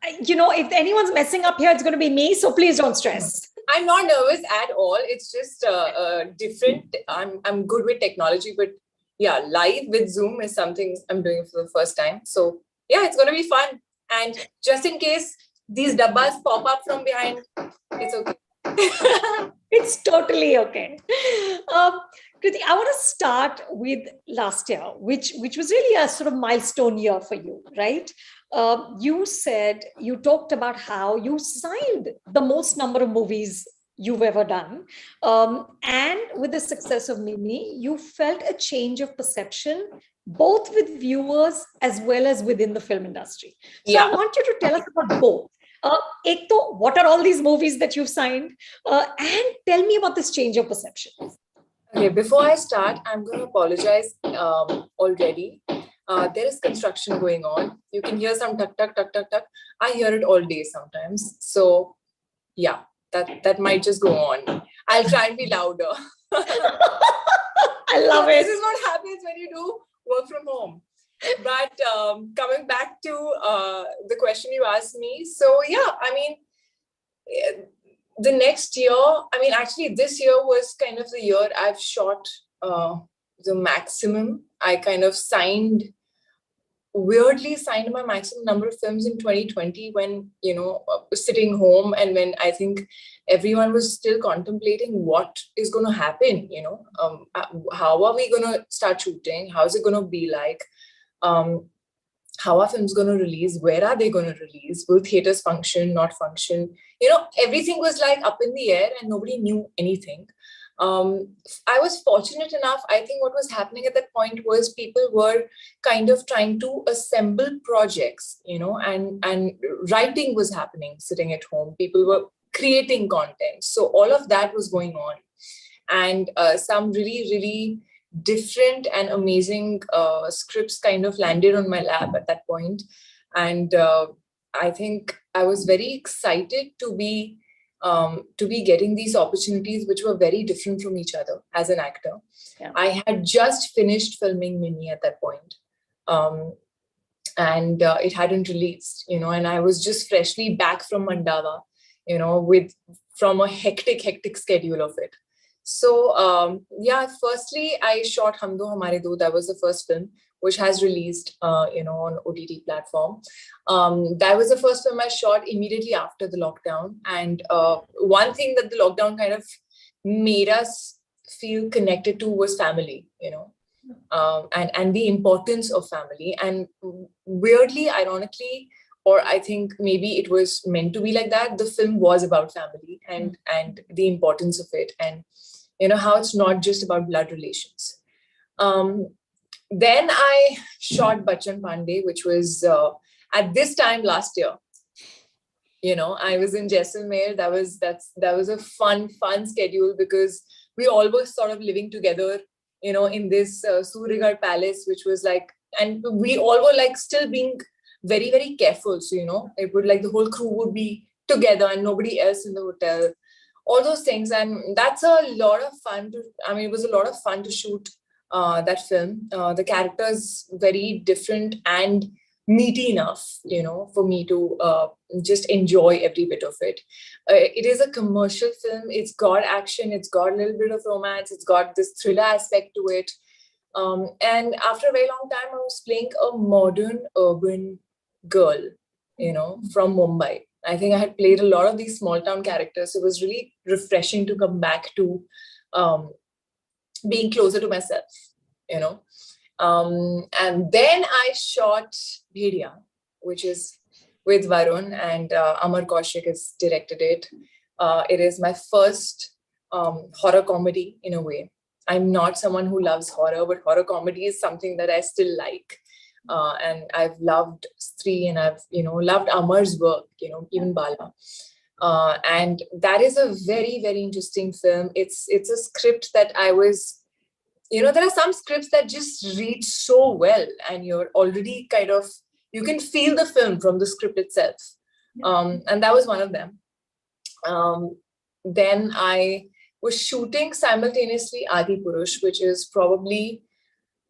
if anyone's messing up here, it's going to be me. So please don't stress. I'm not nervous at all. It's just different. I'm good with technology, but yeah, live with Zoom is something I'm doing for the first time. So yeah, it's going to be fun. And just in case these dabbas pop up from behind, it's okay. It's totally okay. Kriti, I want to start with last year, which was really a sort of milestone year for you, right? You talked about how you signed the most number of movies you've ever done. And with the success of Mimi, you felt a change of perception, both with viewers as well as within the film industry. So I want you to tell us about both. What are all these movies that you've signed? And tell me about this change of perception. Okay, before I start, I'm going to apologize already. There is construction going on. You can hear some tuck, tuck, tuck, tuck, tuck. I hear it all day sometimes. So yeah, that might just go on. I'll try and be louder. I love it. This is what happens when you do work from home. But coming back to the question you asked me. So yeah, I mean, the next year, actually this year was kind of the year I've shot the maximum. I kind of weirdly signed my maximum number of films in 2020 when, sitting home and when I think everyone was still contemplating what is going to happen, how are we going to start shooting? How is it going to be like? How are films going to release? Where are they going to release? Will theaters function, not function? Everything was like up in the air and nobody knew anything. I was fortunate enough. I think what was happening at that point was people were kind of trying to assemble projects, and writing was happening sitting at home. People were creating content. So all of that was going on. And some really, really different and amazing scripts kind of landed on my lap at that point. And I think I was very excited to be getting these opportunities, which were very different from each other as an actor. Yeah. I had just finished filming Mini at that point. And it hadn't released, and I was just freshly back from Mandava, from a hectic schedule of it. So, firstly, I shot Hum Do Hamare Do. That was the first film, which has released, on OTT platform. That was the first film I shot immediately after the lockdown. And one thing that the lockdown kind of made us feel connected to was family, and the importance of family. And weirdly, ironically, or I think maybe it was meant to be like that, the film was about family and the importance of it, and how it's not just about blood relations. Then I shot Bachchan Pandey, which was at this time last year. I was in Jaisalmer. That was a fun schedule because we all were sort of living together, in this surrogate palace, which was like, and we all were like still being very, very careful. So, it would like the whole crew would be together and nobody else in the hotel, all those things. And that's a lot of fun it was a lot of fun to shoot that film. The characters very different and meaty enough, for me to just enjoy every bit of it. It is a commercial film. It's got action. It's got a little bit of romance. It's got this thriller aspect to it. And after a very long time, I was playing a modern urban girl, from Mumbai. I think I had played a lot of these small town characters. So it was really refreshing to come back to being closer to myself, And then I shot Bhediya, which is with Varun, and Amar Kaushik has directed it. It is my first horror comedy in a way. I'm not someone who loves horror, but horror comedy is something that I still like. And I've loved Stree, and I've, loved Amar's work, even Bala. And that is a very, very interesting film. It's a script that I was, there are some scripts that just read so well and you're already kind of, you can feel the film from the script itself. And that was one of them. Then I was shooting simultaneously Adi Purush, which is probably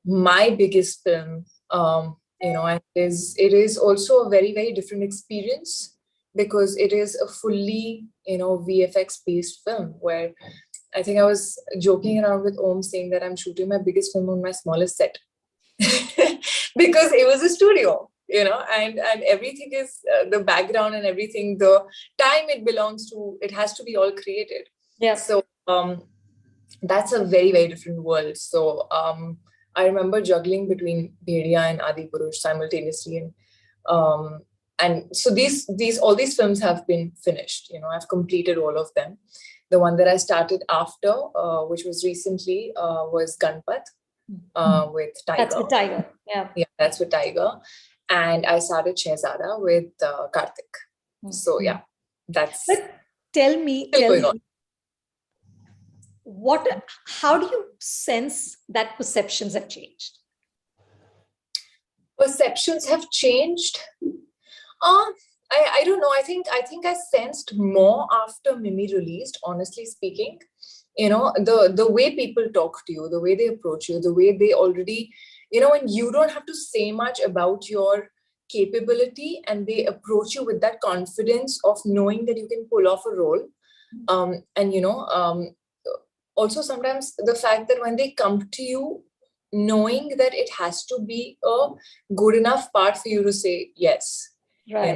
my biggest film And it is also a very, very different experience, because it is a fully, VFX based film, where I think I was joking around with Om saying that I'm shooting my biggest film on my smallest set. Because it was a studio, and everything is the background and everything, the time it belongs to, it has to be all created. Yeah. So that's a very, very different world. So I remember juggling between Bhedia and Adi Purush simultaneously, and so all these films have been finished. I've completed all of them. The one that I started after, which was recently, was Ganpat with Tiger. That's with Tiger. Yeah. Yeah, that's with Tiger. And I started Shehzada with Karthik. So yeah, that's. But tell me, how do you sense that perceptions have changed? Perceptions have changed. I don't know. I think I sensed more after Mimi released, honestly speaking. The way people talk to you, the way they approach you, the way they already, and you don't have to say much about your capability, and they approach you with that confidence of knowing that you can pull off a role. Also sometimes the fact that when they come to you, knowing that it has to be a good enough part for you to say yes. Right.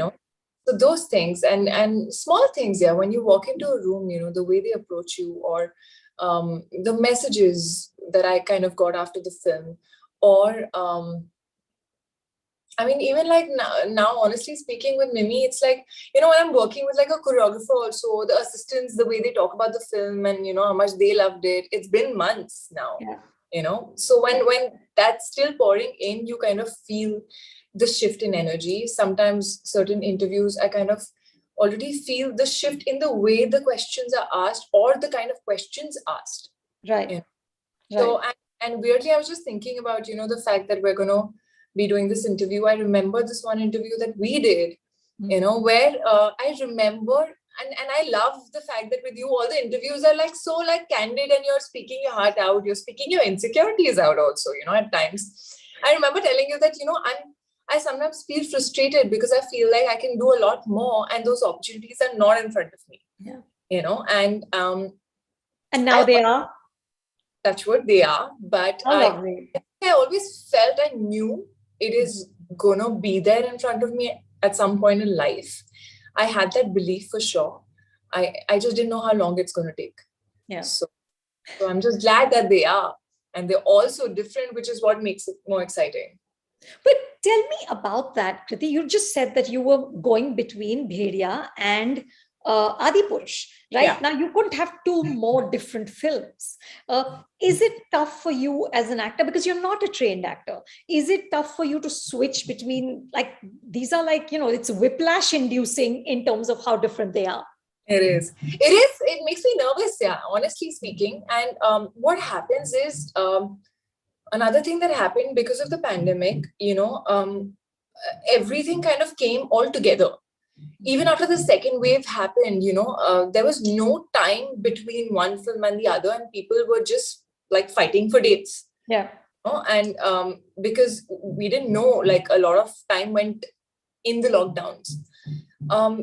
So those things and small things, yeah. When you walk into a room, the way they approach you, or the messages that I kind of got after the film, or I mean, even like now, honestly speaking, with Mimi, it's like, when I'm working with like a choreographer also, the assistants, the way they talk about the film and, how much they loved it. It's been months now, So when that's still pouring in, you kind of feel the shift in energy. Sometimes certain interviews, I kind of already feel the shift in the way the questions are asked, or the kind of questions asked. Right. So, and weirdly, I was just thinking about, the fact that we're going to be doing this interview. I remember this one interview that we did, where I remember, and I love the fact that with you, all the interviews are like so like candid, and you're speaking your heart out, you're speaking your insecurities out also, at times. I remember telling you that, I sometimes feel frustrated because I feel like I can do a lot more, and those opportunities are not in front of me. Yeah. And now they are. Touch wood, they are. But I always felt, I knew it is gonna be there in front of me at some point in life. I had that belief for sure. I just didn't know how long it's gonna take. Yeah. So I'm just glad that they are, and they're all so different, which is what makes it more exciting. But tell me about that, Kriti. You just said that you were going between Bhedia and Adi Purush, right? Yeah. Now you couldn't have two more different films. Is it tough for you as an actor, because you're not a trained actor? Is it tough for you to switch between, like, these are like, it's whiplash inducing in terms of how different they are? It is. It makes me nervous, yeah, honestly speaking. And what happens is, another thing that happened because of the pandemic, everything kind of came all together. Even after the second wave happened, there was no time between one film and the other, and people were just like fighting for dates. Yeah. And because we didn't know, like a lot of time went in the lockdowns.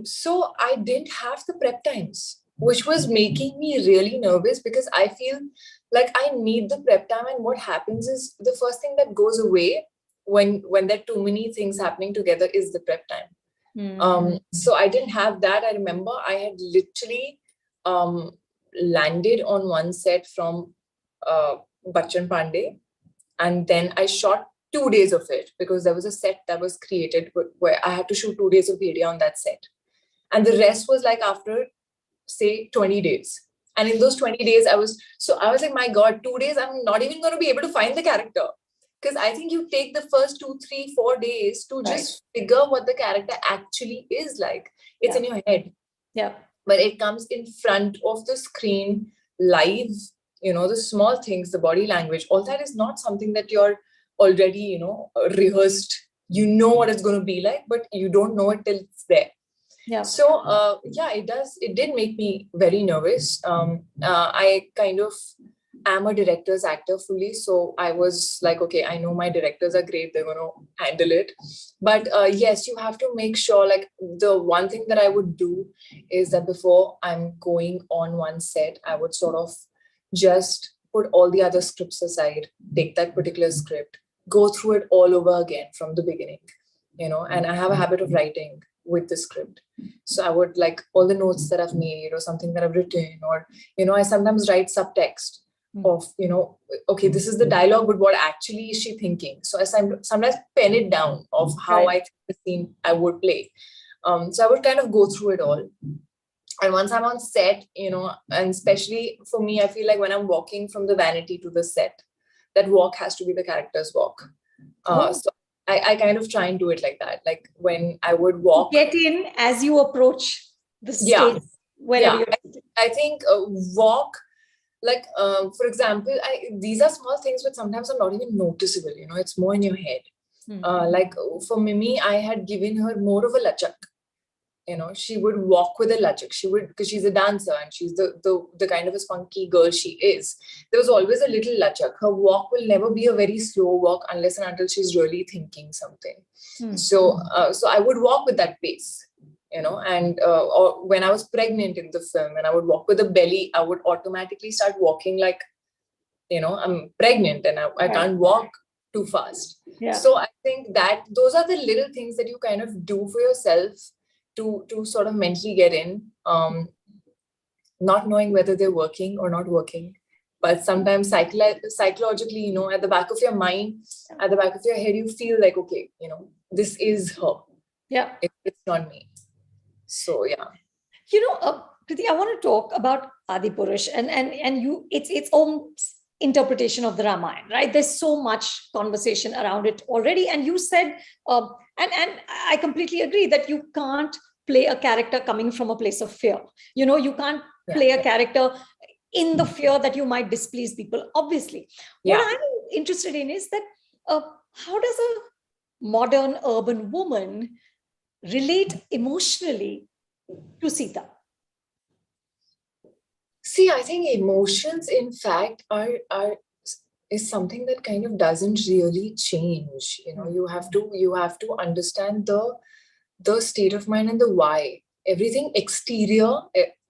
So I didn't have the prep times, which was making me really nervous, because I feel like I need the prep time. And what happens is, the first thing that goes away when there are too many things happening together is the prep time. So I didn't have that. I remember I had literally landed on one set from Bachchan Pandey, and then I shot 2 days of it, because there was a set that was created where I had to shoot 2 days of Bhedia on that set. And the rest was like after, say, 20 days. And in those 20 days, I was like, my God, 2 days, I'm not even going to be able to find the character. Because I think you take the first 2, 3, 4 days to just figure what the character actually is like. It's in your head. Yeah. But it comes in front of the screen live, the small things, the body language, all that is not something that you're already, rehearsed. You know what it's going to be like, but you don't know it till it's there. Yeah. So, it did make me very nervous. I kind of am a director's actor fully. So I was like, okay, I know my directors are great. They're going to handle it. But yes, you have to make sure, like the one thing that I would do is that before I'm going on one set, I would sort of just put all the other scripts aside, take that particular script, go through it all over again from the beginning, and I have a habit of writing with the script. So I would like all the notes that I've made or something that I've written, or, I sometimes write subtext of, okay, this is the dialogue, but what actually is she thinking? So I sometimes pen it down of how I think the scene I would play. So I would kind of go through it all. And once I'm on set, and especially for me, I feel like when I'm walking from the vanity to the set, that walk has to be the character's walk. So I kind of try and do it like that. Like when I would walk. Get in as you approach the stage. Wherever I think walk, like, for example, these are small things, but sometimes are not even noticeable. It's more in your head. Like for Mimi, I had given her more of a lachak. She would walk with a lachak. She would, because she's a dancer and she's the kind of a spunky girl she is. There was always a little lachak. Her walk will never be a very slow walk unless and until she's really thinking something. So I would walk with that pace, and or when I was pregnant in the film and I would walk with a belly, I would automatically start walking like, I'm pregnant and I can't walk too fast. So I think that those are the little things that you kind of do for yourself to sort of mentally get in, not knowing whether they're working or not working. But sometimes psychologically, at the back of your mind, at the back of your head, you feel like, okay, this is her. Yeah. It's not me. So, yeah. Kriti, I want to talk about Adipurush and you, its own interpretation of the Ramayana, right? There's so much conversation around it already. And you said, and I completely agree that you can't play a character coming from a place of fear. You can't play a character in the fear that you might displease people, obviously. What I'm interested in is that how does a modern urban woman relate emotionally to Sita? See, I think emotions, in fact, is something that kind of doesn't really change. You have to understand the state of mind and the why. Everything exterior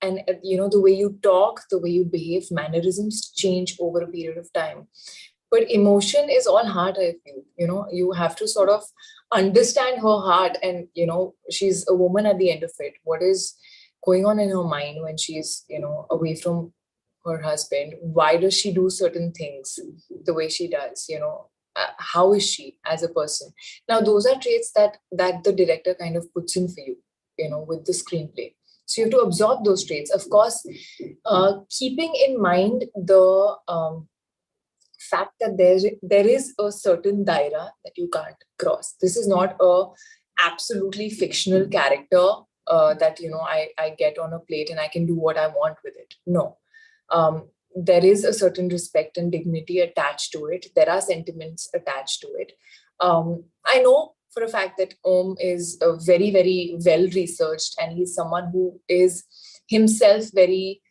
and the way you talk, the way you behave, mannerisms change over a period of time. But emotion is all heart, I feel. You have to sort of understand her heart, and she's a woman at the end of it. What is going on in her mind when she's away from her husband? Why does she do certain things the way she does? How is she as a person? Now those are traits that the director kind of puts in for you, with the screenplay. So you have to absorb those traits, of course, keeping in mind the fact that there is a certain daira that you can't cross. This is not a absolutely fictional character that I get on a plate and I can do what I want with it. No, there is a certain respect and dignity attached to it. There are sentiments attached to it. I know for a fact that Om is very, very well researched, and he's someone who is himself very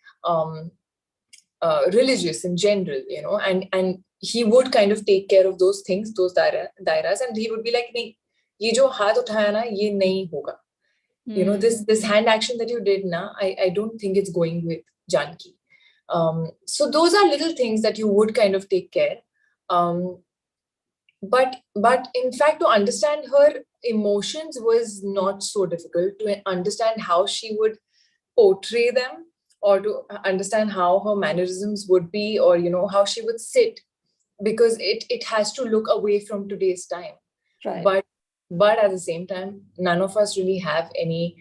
religious in general, and he would kind of take care of those things, those dairas, and he would be like, "Nahi, ye jo haath uthaya na, ye nahi hoga." This hand action that you did na, I don't think it's going with Janki. So those are little things that you would kind of take care. But in fact, to understand her emotions was not so difficult. To understand how she would portray them, or to understand how her mannerisms would be, or how she would sit, because it has to look away from today's time. Right. But at the same time, none of us really have any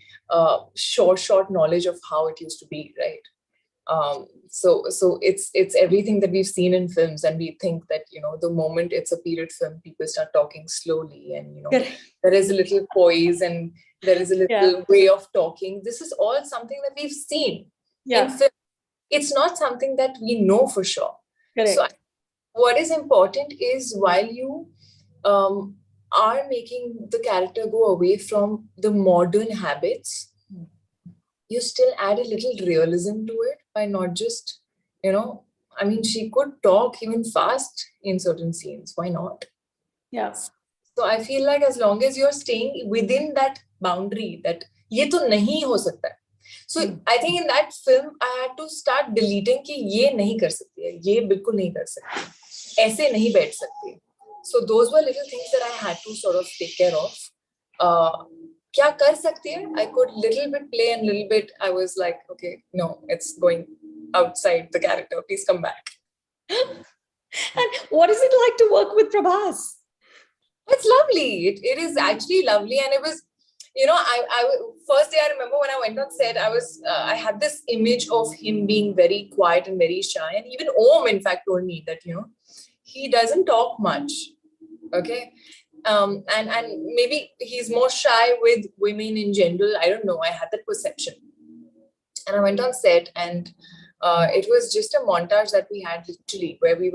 short knowledge of how it used to be, right? So it's everything that we've seen in films, and we think that the moment it's a period film, people start talking slowly, and there is a little poise and there is a little way of talking. This is all something that we've seen in film. It's not something that we know for sure. Correct. So what is important is, while you are making the character go away from the modern habits, you still add a little realism to it by not just, I mean, she could talk even fast in certain scenes. Why not? Yeah. So I feel like as long as you're staying within that boundary, that ये तो नहीं हो सकता है. So I think in that film I had to start deleting कि ये नहीं कर सकती है, ये बिल्कुल नहीं कर सकती, ऐसे नहीं बैठ सकती. So those were little things that I had to sort of take care of. क्या कर सकती है? I could little bit play and little bit I was like, okay, no, it's going outside the character. Please come back. And what is it like to work with Prabhas? It's lovely. It is actually lovely, and it was, I first day I remember when I went on set, I had this image of him being very quiet and very shy, and even Om in fact told me that he doesn't talk much, okay, and maybe he's more shy with women in general. I don't know. I had that perception, and I went on set and. It was just a montage that we had literally where we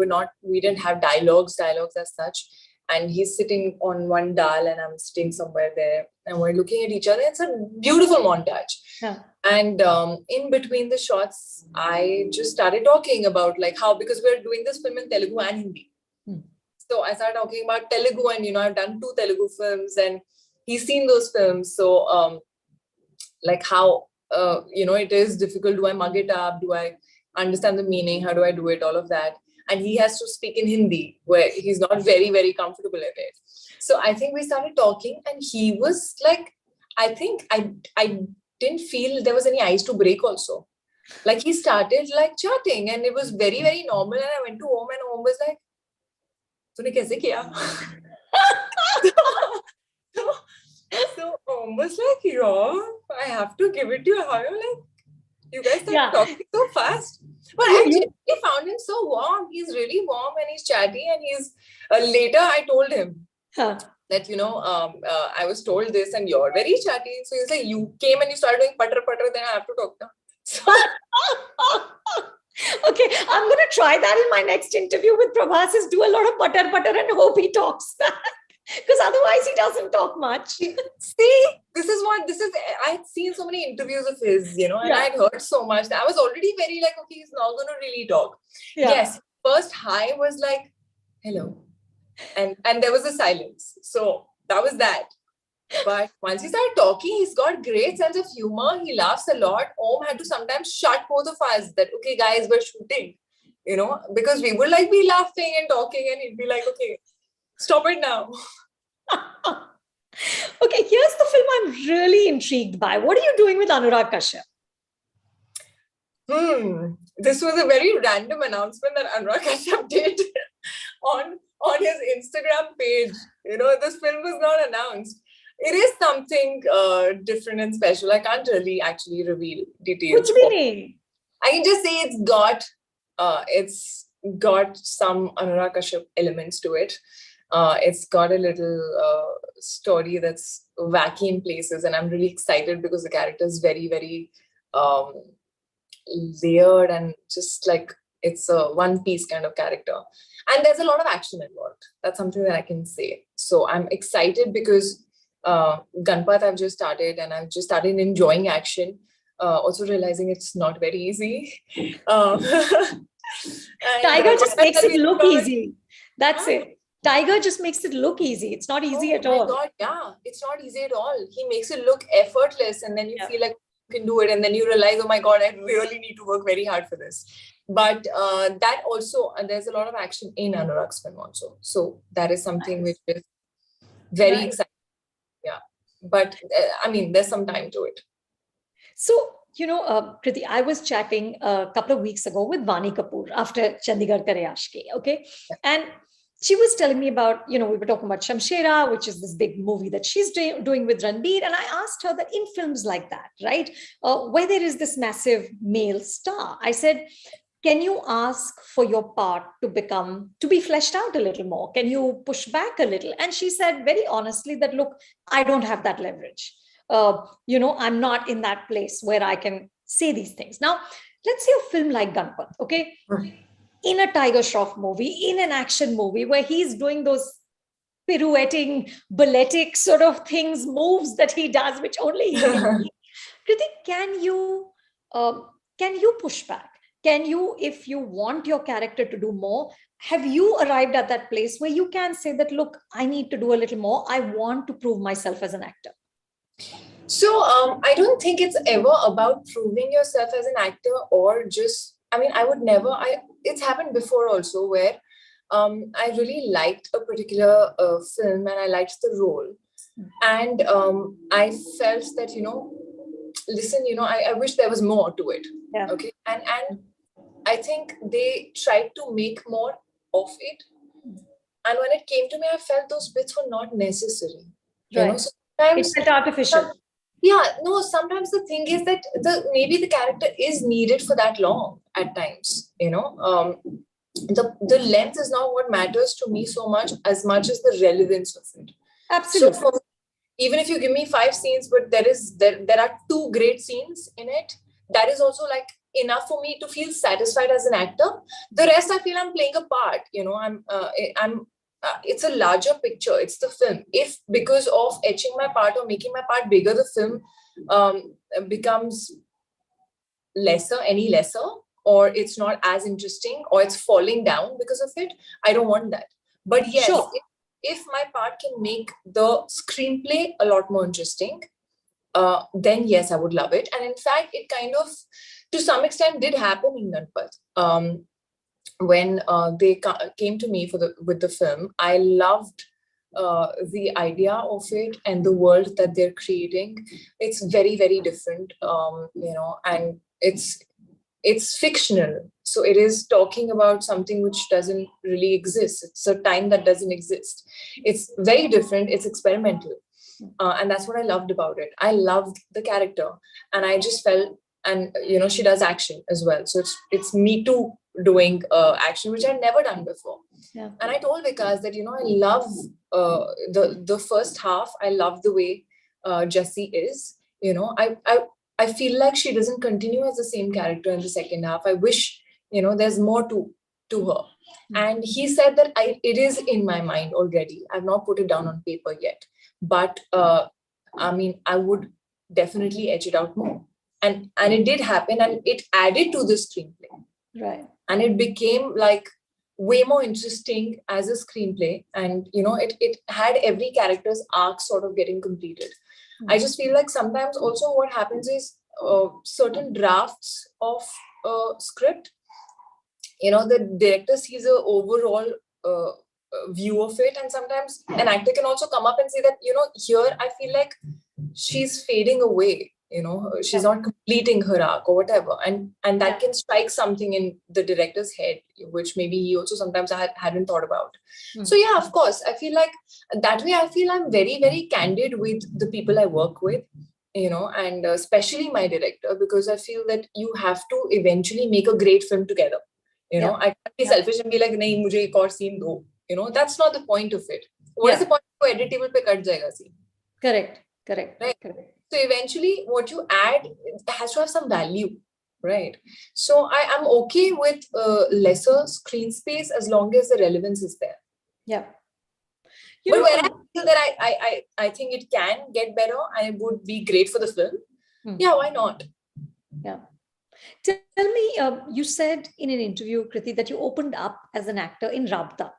didn't have dialogues as such. And he's sitting on one dal and I'm sitting somewhere there and we're looking at each other. It's a beautiful montage. Yeah. And in between the shots, I just started talking about like how, because we're doing this film in Telugu and Hindi. So I started talking about Telugu and, I've done 2 Telugu films and he's seen those films. So like how, it is difficult. Do I mug it up? Do I understand the meaning? How do I do it? All of that. And he has to speak in Hindi where he's not very, very comfortable at it. So I think we started talking and he was like, I think I didn't feel there was any ice to break also. Like he started like chatting and it was very, very normal. And I went to Om and Om was like, "Tune kaise kiya?" So Om was like, "Yeah, I have to give it to you." How you're like, you guys started talking so fast. But I genuinely found him so warm. He's really warm and he's chatty. And he's later I told him that I was told this and you're very chatty. So he's like, you came and you started doing putter, then I have to talk now. So okay, I'm going to try that in my next interview with Prabhas, is do a lot of putter and hope he talks back. Because otherwise he doesn't talk much. See, this is I had seen so many interviews of his, and I'd heard so much that I was already very like, okay, he's not going to really talk. Yeah. Yes, first hi was like, hello. And there was a silence. So that was that. But once he started talking, he's got great sense of humor. He laughs a lot. Om had to sometimes shut both of us that, okay, guys, we're shooting, because we would like be laughing and talking and he'd be like, okay, stop it now. Okay, here's the film I'm really intrigued by. What are you doing with Anurag Kashyap? This was a very random announcement that Anurag Kashyap did on his Instagram page. This film was not announced. It is something different and special. I can't really actually reveal details. I can just say it's got some Anurag Kashyap elements to it. It's got a little story that's wacky in places, and I'm really excited because the character is very, very layered and just like it's a one-piece kind of character. And there's a lot of action involved. That's something that I can say. So I'm excited because Ganpat I've just started and I've just started enjoying action. Also realizing it's not very easy. Tiger just makes it look easy. That's it. Tiger just makes it look easy. It's not easy at all. Oh my God, yeah. It's not easy at all. He makes it look effortless and then you feel like you can do it and then you realize, oh my God, I really need to work very hard for this. But that also, there's a lot of action in Anurag's film also. So that is something which is very exciting. Yeah. But there's some time to it. So, Kriti, I was chatting a couple of weeks ago with Vani Kapoor after Chandigarh Kare Aashki, okay? Yeah. And she was telling me about, we were talking about Shamshera, which is this big movie that she's doing with Ranbir. And I asked her that in films like that, right, where there is this massive male star, I said, can you ask for your part to be fleshed out a little more? Can you push back a little? And she said very honestly that, look, I don't have that leverage. I'm not in that place where I can say these things. Now, let's say a film like Ganpat, okay? In a Tiger Shroff movie, in an action movie where he's doing those pirouetting, balletic sort of things, moves that he does, which only he can do. Kriti, can you push back? can you, if you want your character to do more, have you arrived at that place where you can say that, look, I need to do a little more. I want to prove myself as an actor. So I don't think it's ever about proving yourself as an actor or just, I mean, I would never, it's happened before also where I really liked a particular film and I liked the role. And I felt that, listen, I wish there was more to it. Yeah. Okay. And I think they tried to make more of it. And when it came to me, I felt those bits were not necessary. Right. So sometimes it felt artificial. Sometimes the thing is that maybe the character is needed for that long at times, the length is not what matters to me so much as the relevance of it. Absolutely. So even if you give me 5 scenes, but there are 2 great scenes in it, that is also like enough for me to feel satisfied as an actor. The rest, I feel I'm playing a part. It's a larger picture. It's the film. If because of etching my part or making my part bigger, the film becomes any lesser, or it's not as interesting, or it's falling down because of it, I don't want that. But yes, sure. If my part can make the screenplay a lot more interesting, then yes, I would love it. And in fact, it kind of, to some extent, did happen in Ganpat. When they came to me with the film, I loved the idea of it and the world that they're creating. It's very, very different, and it's fictional. So it is talking about something which doesn't really exist. It's a time that doesn't exist. It's very different. It's experimental. And that's what I loved about it. I loved the character, and I just felt, and she does action as well. So it's me too doing action, which I'd never done before. Yeah. And I told Vikas that, I love the first half. I love the way Jessie is. I feel like she doesn't continue as the same character in the second half. I wish, there's more to her. Mm-hmm. And he said that it is in my mind already. I've not put it down on paper yet. But I would definitely edge it out more. And it did happen, and it added to the screenplay. Right. And it became like way more interesting as a screenplay. And, it had every character's arc sort of getting completed. Mm-hmm. I just feel like sometimes also what happens is certain drafts of a script, the director sees an overall view of it. And sometimes an actor can also come up and say that, here I feel like she's fading away. She's not completing her arc or whatever. And that can strike something in the director's head, which maybe he also sometimes hadn't thought about. Mm-hmm. So yeah, of course, I feel like that way I feel I'm very, very candid with the people I work with, and especially my director, because I feel that you have to eventually make a great film together. I can't be selfish and be like, nahi, mujhe ek aur scene do. That's not the point of it. What is the point of edit table pe cut jayega scene? Correct. Right? Correct. So eventually what you add has to have some value, right? So I am okay with lesser screen space as long as the relevance is there. Yeah. But when I feel that I think it can get better and it would be great for the film, yeah, why not? Yeah. Tell me, you said in an interview, Kriti, that you opened up as an actor in Rabta.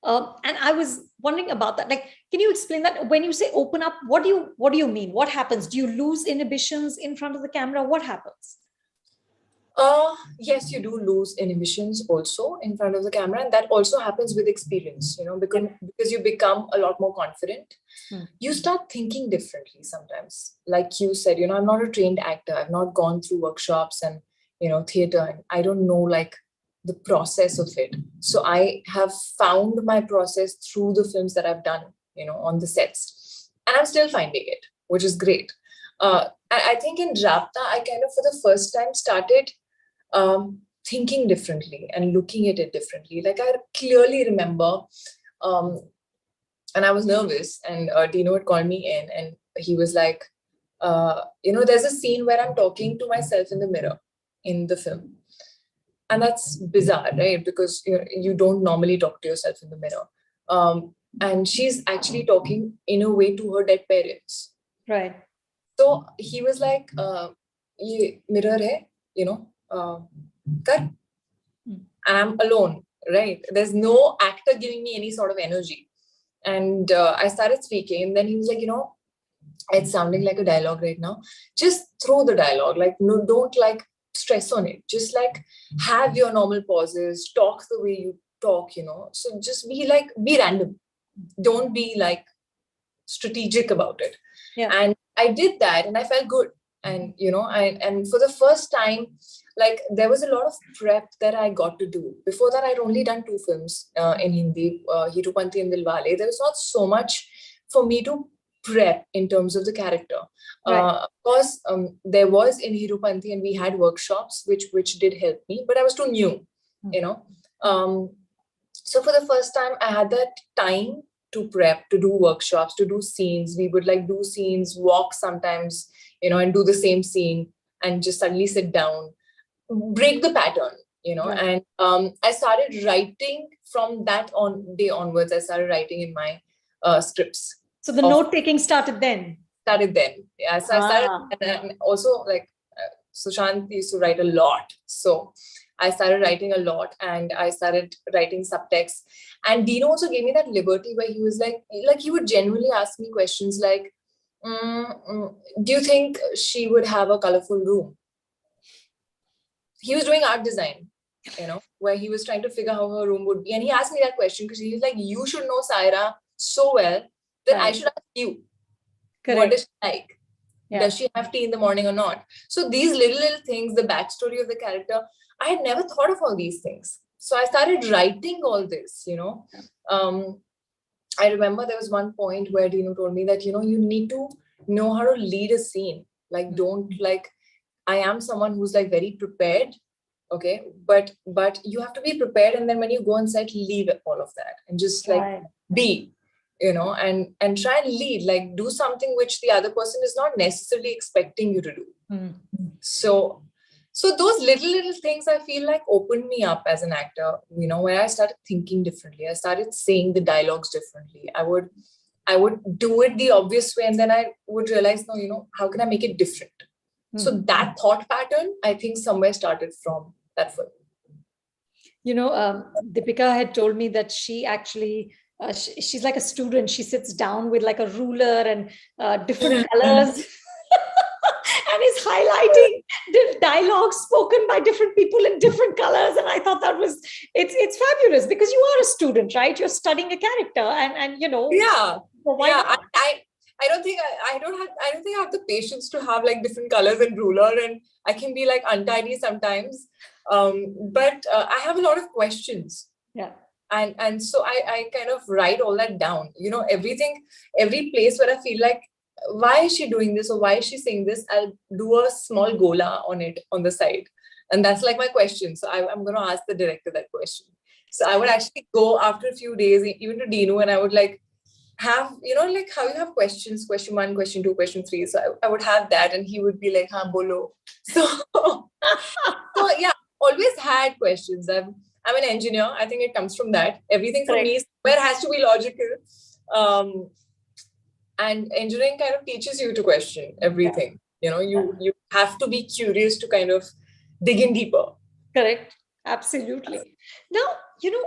And I was wondering about that. Like, can you explain that? When you say open up, what do you mean? What happens? Do you lose inhibitions in front of the camera? What happens? Yes, you do lose inhibitions also in front of the camera. And that also happens with experience, because you become a lot more confident. You start thinking differently sometimes. Like you said, I'm not a trained actor. I've not gone through workshops and, theater. And I don't know, like, the process of it. So I have found my process through the films that I've done, on the sets. And I'm still finding it, which is great. I think in Rabta, I kind of, for the first time, started thinking differently and looking at it differently. Like, I clearly remember, and I was nervous, and Dino had called me in, and he was like, there's a scene where I'm talking to myself in the mirror in the film. And that's bizarre, right? Because you don't normally talk to yourself in the mirror. And she's actually talking in a way to her dead parents. Right. So he was like, ye mirror hai, Kar. And I'm alone, right? There's no actor giving me any sort of energy. And I started speaking, and then he was like, it's sounding like a dialogue right now. Just throw the dialogue. Like, no, don't like stress on it. Just like have your normal pauses, talk the way you talk, So just be random. Don't be like strategic about it. Yeah. And I did that and I felt good. And, and for the first time, like there was a lot of prep that I got to do. Before that, I'd only done 2 films in Hindi, Hirupanti and Dilwale. There was not so much for me to prep in terms of the character. Right. Of course, there was in Hirupanti and we had workshops, which did help me, but I was too new, So for the first time, I had that time to prep, to do workshops, to do scenes. We would like do scenes, walk sometimes, and do the same scene and just suddenly sit down, break the pattern, Right. And I started writing from that day onwards. I started writing in my scripts. So the note taking started then? Started then. Yeah, so I started, and also like Sushant used to write a lot. So I started writing a lot and I started writing subtext. And Dino also gave me that liberty where he was like he would genuinely ask me questions like, do you think she would have a colorful room? He was doing art design, where he was trying to figure how her room would be. And he asked me that question because he was like, you should know Saira so well that I should ask you. Correct. What does she like? Yeah. Does she have tea in the morning or not? So these little things, the backstory of the character, I had never thought of all these things. So I started writing all this, I remember there was one point where Dino told me that, you need to know how to lead a scene. Like, don't I am someone who's like very prepared. Okay. But you have to be prepared. And then when you go on set, leave all of that and just be, and try and lead, like do something which the other person is not necessarily expecting you to do. Mm-hmm. So those little things I feel like opened me up as an actor, where I started thinking differently. I started saying the dialogues differently. I would do it the obvious way. And then I would realize, no, how can I make it different? Mm-hmm. So that thought pattern, I think somewhere started from that film. Deepika had told me that she actually, she's like a student. She sits down with like a ruler and different colors. And is highlighting the dialogues spoken by different people in different colors. And I thought it's fabulous because you are a student, right? You're studying a character and Yeah. I don't think I have the patience to have like different colors and ruler, and I can be like untidy sometimes. But I have a lot of questions. Yeah. And so I kind of write all that down, every place where I feel like, why is she doing this or why is she saying this? I'll do a small gola on it on the side. And that's like my question. So I'm going to ask the director that question. So I would actually go after a few days, even to Dino, and I would like have, like how you have questions, question 1, question 2, question 3. So I would have that and he would be like, haan, bolo. So yeah, always had questions. I'm an engineer. I think it comes from that. Everything for me somewhere has to be logical. And engineering kind of teaches you to question everything. Yeah. You have to be curious to kind of dig in deeper. Correct. Absolutely. Now,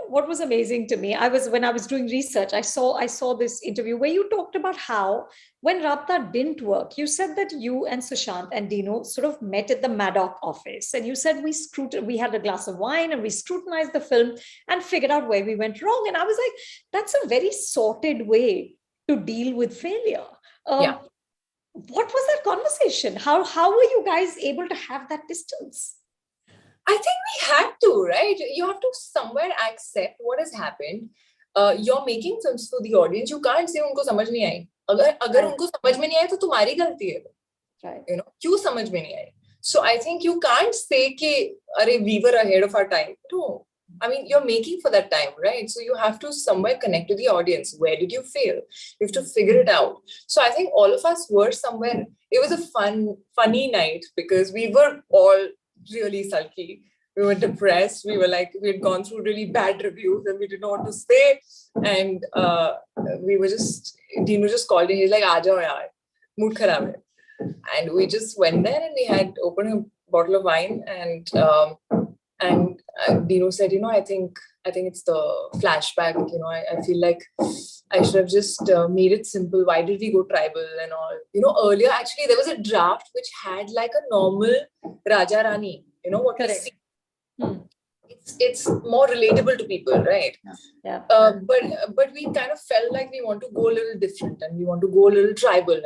what was amazing to me, when I was doing research, I saw this interview where you talked about how when Rabta didn't work, you said that you and Sushant and Dino sort of met at the Maddock office. And you said we had a glass of wine and we scrutinized the film and figured out where we went wrong. And I was like, that's a very sorted way to deal with failure. Yeah. What was that conversation? How were you guys able to have that distance? I think we had to, right? You have to somewhere accept what has happened. You're making films for the audience. You can't say उनको समझ नहीं आई. अगर उनको समझ में नहीं आई तो तुम्हारी गलती है. Right. क्यों समझ में नहीं आई? So I think you can't say कि अरे we were ahead of our time. No. I mean, you're making for that time, right? So you have to somewhere connect to the audience. Where did you fail? You have to figure it out. So I think all of us were somewhere. It was a funny night because we were all really sulky. We were depressed. We had gone through really bad reviews and we didn't know what to say. And Dino just called in. He's like, "Aa jao yaar, mood kharab hai." And we just went there and we had opened a bottle of wine and And Dino said, I think it's the flashback. I feel like I should have just made it simple. Why did we go tribal and all? Earlier actually there was a draft which had like a normal Raja Rani. What we Correct. see. It's more relatable to people, right? Yeah. But we kind of felt like we want to go a little different and we want to go a little tribal,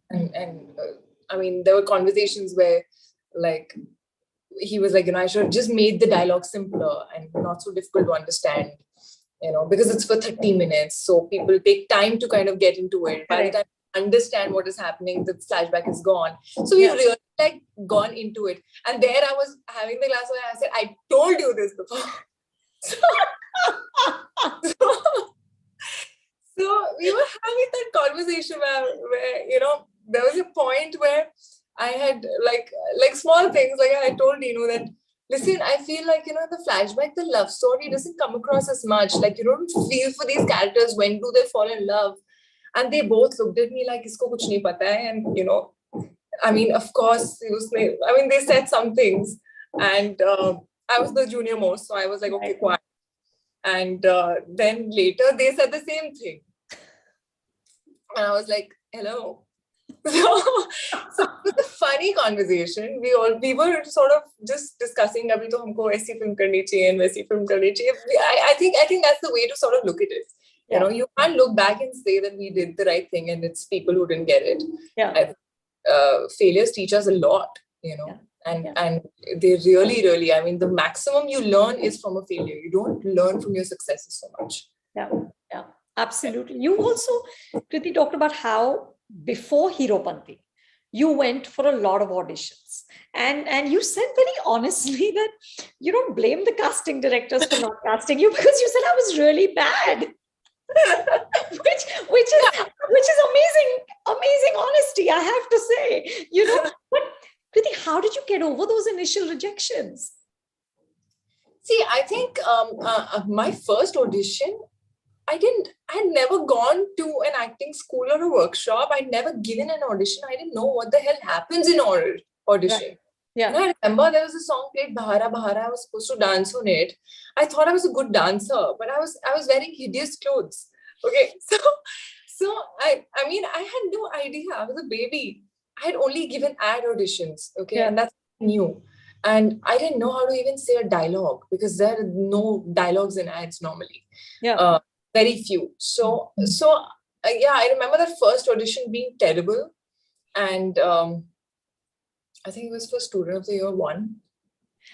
and I mean there were conversations where like he was like, I should have just made the dialogue simpler and not so difficult to understand, because it's for 30 minutes. So people take time to kind of get into it. By the time you understand what is happening, the flashback is gone. So we've really like gone into it. And there I was having the glass of wine. I said, I told you this before. So we were having that conversation where there was a point where I had like small things, like I told that, listen, I feel like, the flashback, the love story doesn't come across as much. Like you don't feel for these characters. When do they fall in love? And they both looked at me like, isko kuch nahi pata hai. And, I mean, of course, they said some things. And I was the junior most. So I was like, okay, quiet. And then later they said the same thing. And I was like, hello. So it was a funny conversation. We were sort of just discussing, abhi to humko aisi film karni chahiye and waisi film karni chahiye. I think that's the way to sort of look at it. You can't look back and say that we did the right thing and it's people who didn't get it. Failures teach us a lot, and they really, really, I mean, the maximum you learn is from a failure. You don't learn from your successes so much. Yeah, absolutely. You also, Kriti, talked about how before Heropanti, you went for a lot of auditions. And you said very honestly that you don't blame the casting directors for not casting you, because you said I was really bad. which is amazing honesty, I have to say. But Kriti, how did you get over those initial rejections? See, I think my first audition, I had never gone to an acting school or a workshop. I'd never given an audition. I didn't know what the hell happens in audition. Right. Yeah. I remember there was a song played, Bahara Bahara. I was supposed to dance on it. I thought I was a good dancer, but I was wearing hideous clothes. Okay, so I mean, I had no idea. I was a baby. I had only given ad auditions. Okay, and that's new. And I didn't know how to even say a dialogue, because there are no dialogues in ads normally. Yeah. Very few. So I remember that first audition being terrible. And I think it was for Student of the Year 1.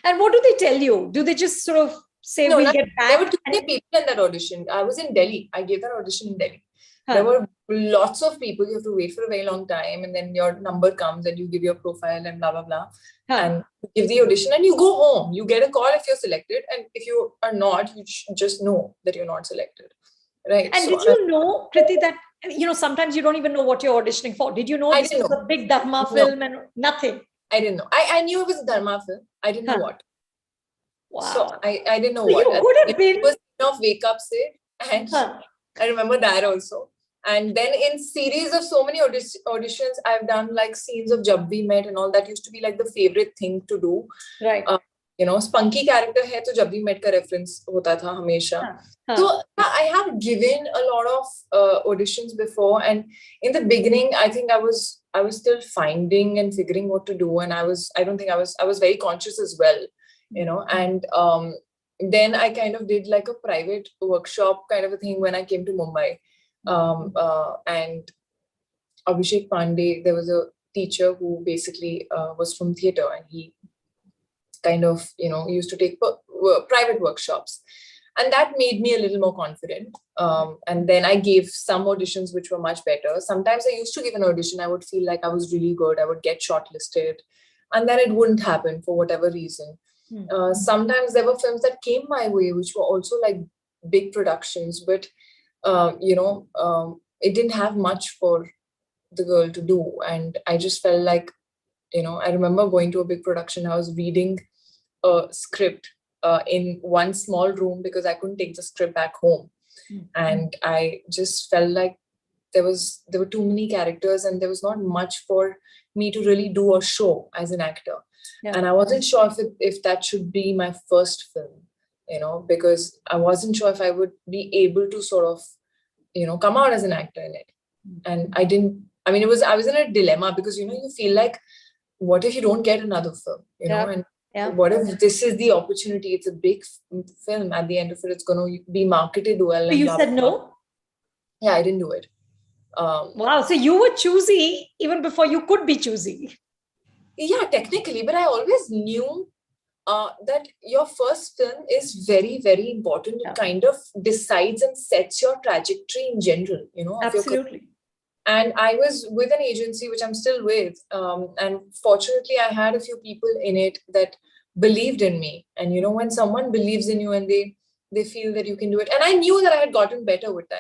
And what do they tell you? Do they just sort of say, we'll get back? There were too many people in that audition. I was in Delhi. I gave that audition in Delhi. There were lots of people. You have to wait for a very long time, and then your number comes and you give your profile and blah, blah, blah. And give the audition and you go home. You get a call if you're selected. And if you are not, you just know that you're not selected. Right. And did you know, Kriti, that, sometimes you don't even know what you're auditioning for. Did you know this was a big Dharma film and nothing? I didn't know. I knew it was a Dharma film. I didn't know what. Wow. So I didn't know what. You could have been. It was of Wake Up Say. And I remember that also. And then in series of so many auditions, I've done like scenes of Jab We Met and all. That used to be like the favorite thing to do. Right. Spunky character hai, to Jab We Met ka reference hota tha hamesha. So I have given a lot of auditions before, and in the beginning, I think I was still finding and figuring what to do, and I was very conscious as well, and then I kind of did like a private workshop kind of a thing when I came to Mumbai. And Abhishek Pandey, there was a teacher who basically was from theatre, and he kind of, used to take private workshops. And that made me a little more confident. And then I gave some auditions which were much better. Sometimes I used to give an audition, I would feel like I was really good, I would get shortlisted, and then it wouldn't happen for whatever reason. Sometimes there were films that came my way, which were also like big productions, but it didn't have much for the girl to do. And I just felt like, I remember going to a big production, I was reading a script in one small room because I couldn't take the script back home. And I just felt like there were too many characters and there was not much for me to really do a show as an actor. Yeah. And I wasn't sure if that should be my first film, because I wasn't sure if I would be able to sort of, come out as an actor in it. And I was in a dilemma because, you feel like, what if you don't get another film, and what if this is the opportunity? It's a big film. At the end of it, it's going to be marketed well. So and you blah, said blah, blah. no? Yeah, I didn't do it. Wow. So you were choosy even before you could be choosy. Yeah, technically, but I always knew that your first film is very, very important. It kind of decides and sets your trajectory in general, of your career. Absolutely. And I was with an agency, which I'm still with. And fortunately, I had a few people in it that believed in me. And, when someone believes in you and they feel that you can do it. And I knew that I had gotten better with time.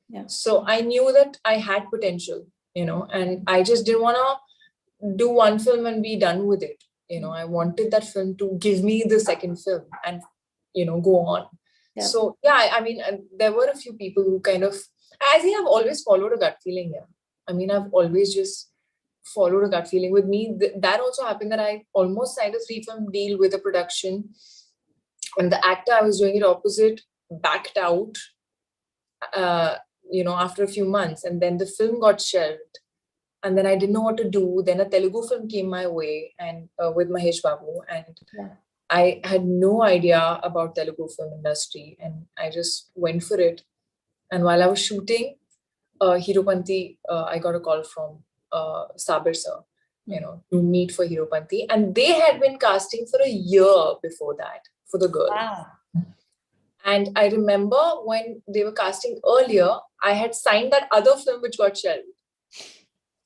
Yeah. So I knew that I had potential, and I just didn't want to do one film and be done with it. I wanted that film to give me the second film and, go on. Yeah. So, yeah, I mean, there were a few people who kind of, I think I've always followed a gut feeling. Yeah. I mean, I've always just followed a gut feeling. With me, that also happened that I almost signed a 3-film deal with a production. And the actor I was doing it opposite backed out, after a few months. And then the film got shelved. And then I didn't know what to do. Then a Telugu film came my way and with Mahesh Babu. And I had no idea about Telugu film industry. And I just went for it. And while I was shooting Heropanti, I got a call from Sabir sir, to meet for Heropanti. And they had been casting for a year before that for the girl. Wow. And I remember when they were casting earlier, I had signed that other film which got shelved.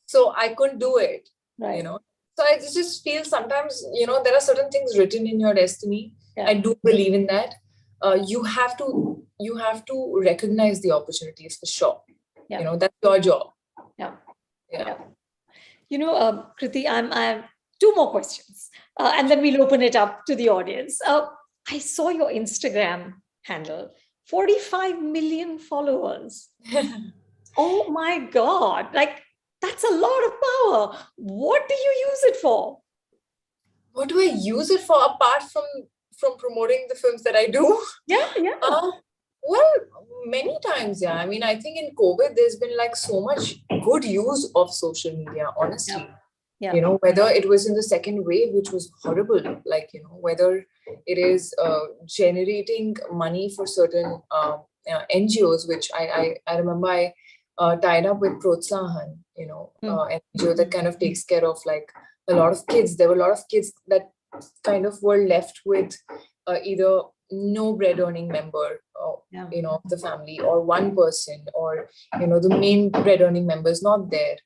So I couldn't do it, right. So I just feel sometimes, there are certain things written in your destiny. Yeah. I do believe in that. You have to recognize the opportunities for sure. Yeah. That's your job. Yeah. Kriti, I have 2 more questions, and then we'll open it up to the audience. I saw your Instagram handle, 45 million followers. Oh my God! Like, that's a lot of power. What do you use it for? What do I use it for apart from promoting the films that I do? Yeah. Well, many times, yeah. I mean, I think in COVID, there's been like so much good use of social media, honestly. Yeah. Whether it was in the second wave, which was horrible, like, whether it is generating money for certain NGOs, which I remember I tied up with Protsahan, NGO that kind of takes care of like a lot of kids. There were a lot of kids that kind of were left with either no bread earning member of the family, or one person, or the main bread earning member is not there.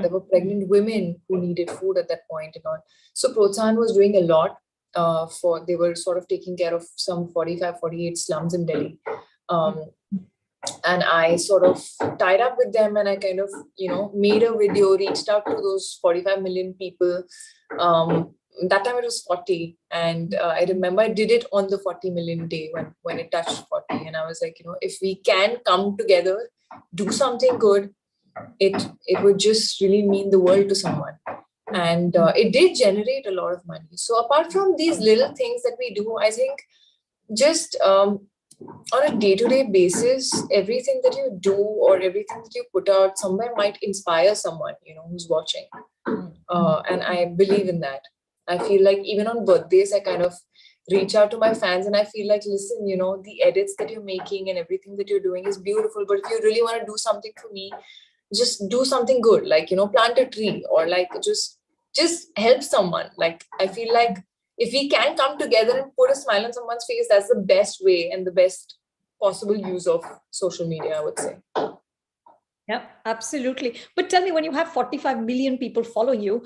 There were pregnant women who needed food at that point and all. So Protsahan was doing a lot they were sort of taking care of some 45, 48 slums in Delhi. And I sort of tied up with them, and I kind of, made a video, reached out to those 45 million people. That time it was 40. And I remember I did it on the 40 million day when it touched 40. And I was like, if we can come together, do something good, it would just really mean the world to someone. And it did generate a lot of money. So apart from these little things that we do, I think just on a day-to-day basis, everything that you do or everything that you put out somewhere might inspire someone, who's watching. And I believe in that. I feel like even on birthdays, I kind of reach out to my fans and I feel like, listen, the edits that you're making and everything that you're doing is beautiful. But if you really want to do something for me, just do something good, like, plant a tree, or like just help someone. Like, I feel like if we can come together and put a smile on someone's face, that's the best way and the best possible use of social media, I would say. Yeah, absolutely. But tell me, when you have 45 million people following you,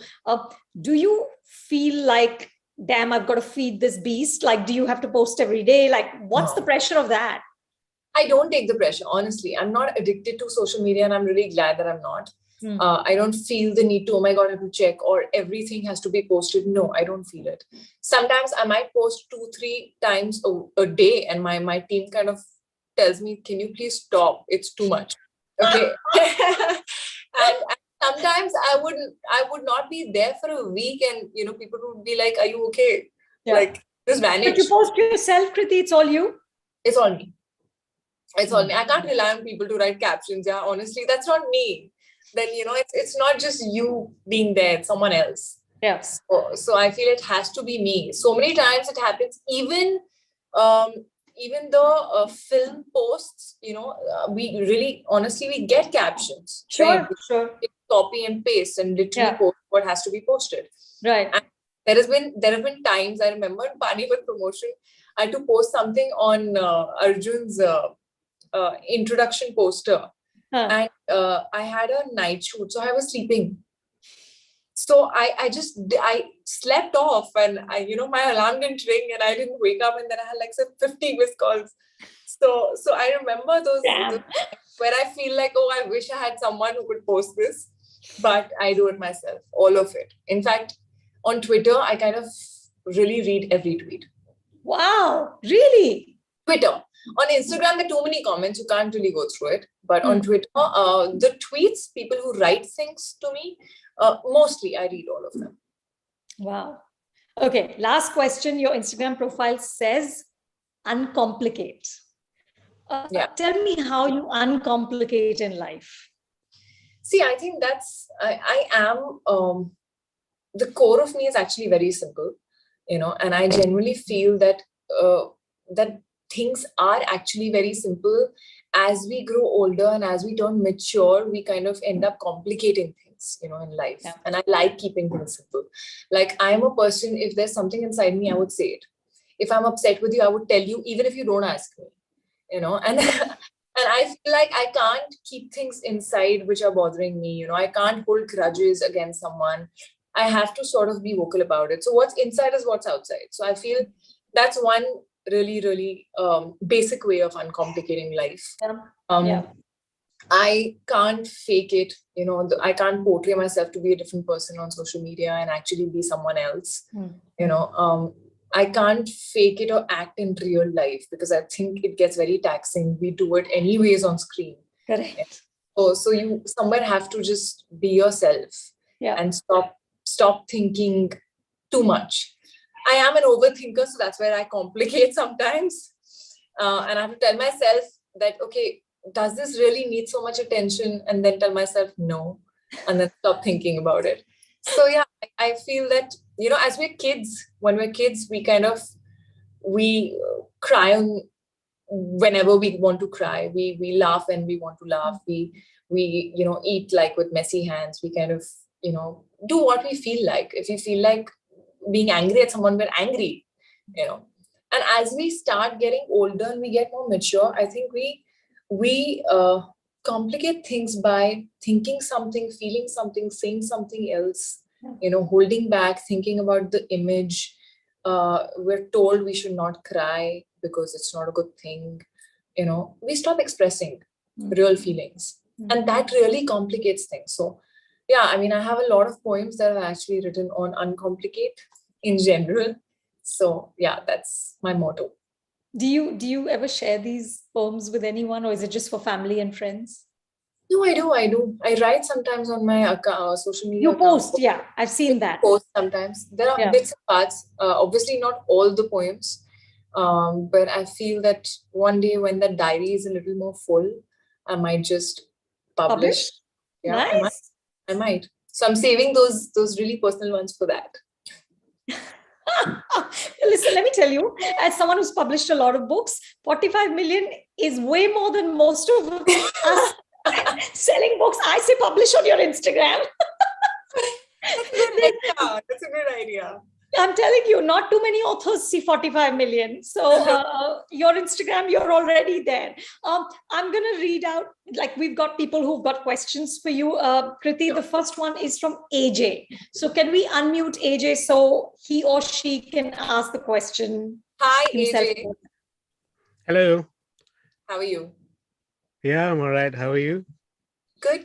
do you feel like, damn, I've got to feed this beast? Like, do you have to post every day? Like, what's the pressure of that? I don't take the pressure, honestly. I'm not addicted to social media, and I'm really glad that I'm not. I don't feel the need to, oh my God, I have to check, or everything has to be posted. No, I don't feel it. Sometimes I might post 2-3 times a day, and my team kind of tells me, can you please stop? It's too much. Okay. and sometimes I would not be there for a week, and people would be like, "Are you okay?" Yeah. Like, just vanish. But you post yourself, Kriti. It's all you. It's all me. It's all me. I can't rely on people to write captions. Yeah, honestly, that's not me. Then it's not just you being there; it's someone else. Yeah. So I feel it has to be me. So many times it happens. Even the film posts, we really, honestly, we get captions. Sure, right? sure. Copy and paste and literally post what has to be posted. Right. And there have been times, I remember in Panipat promotion, I had to post something on Arjun's introduction poster. And I had a night shoot, so I was sleeping. So I slept off, and my alarm didn't ring, and I didn't wake up, and then I had like 50 missed calls. So I remember those where I feel like, oh, I wish I had someone who could post this, but I do it myself, all of it. In fact, on Twitter, I kind of really read every tweet. Wow, really? Twitter. On Instagram, there are too many comments, you can't really go through it. But on Twitter, the tweets, people who write things to me, mostly I read all of them. Wow. Okay, last question. Your Instagram profile says uncomplicate. Tell me how you uncomplicate in life. See, I think I am, the core of me is actually very simple, and I genuinely feel that things are actually very simple. As we grow older and as we turn mature, we kind of end up complicating things, in life. Yeah. And I like keeping things simple. Like, I'm a person, if there's something inside me, I would say it. If I'm upset with you, I would tell you, even if you don't ask me, and I feel like I can't keep things inside which are bothering me. I can't hold grudges against someone. I have to sort of be vocal about it. So what's inside is what's outside. So I feel that's one really, really basic way of uncomplicating life. I can't fake it. I can't portray myself to be a different person on social media and actually be someone else. I can't fake it or act in real life because I think it gets very taxing. We do it anyways on screen. Correct. So you somewhere have to just be yourself and stop thinking too much. I am an overthinker, so that's where I complicate sometimes. And I have to tell myself that, okay, does this really need so much attention? And then tell myself no, and then stop thinking about it. So yeah, I feel that, as when we're kids, we cry on whenever we want to cry. We laugh when we want to laugh. We eat like with messy hands. We kind of, do what we feel like. If we feel like being angry at someone, we're angry, And as we start getting older and we get more mature, I think we complicate things by thinking something, feeling something, saying something else, holding back, thinking about the image. We're told we should not cry because it's not a good thing. We stop expressing real feelings, and that really complicates things. So yeah, I mean, I have a lot of poems that I've actually written on uncomplicate in general. So yeah, that's my motto. Do you ever share these poems with anyone, or is it just for family and friends? No, I do. I write sometimes on my social media. You post, yeah. I've seen that. Post sometimes. There are bits and parts. Obviously, not all the poems. But I feel that one day when the diary is a little more full, I might just publish. Yeah, nice. I might. So I'm saving those really personal ones for that. Listen, let me tell you, as someone who's published a lot of books, 45 million is way more than most of us selling books. I say publish on your Instagram. That's a good idea. I'm telling you, not too many authors see 45 million. So your Instagram, you're already there. I'm going to read out, like we've got people who've got questions for you. Kriti, the first one is from AJ. So can we unmute AJ so he or she can ask the question? Hi, AJ. Hello. How are you? Yeah, I'm all right. How are you? Good.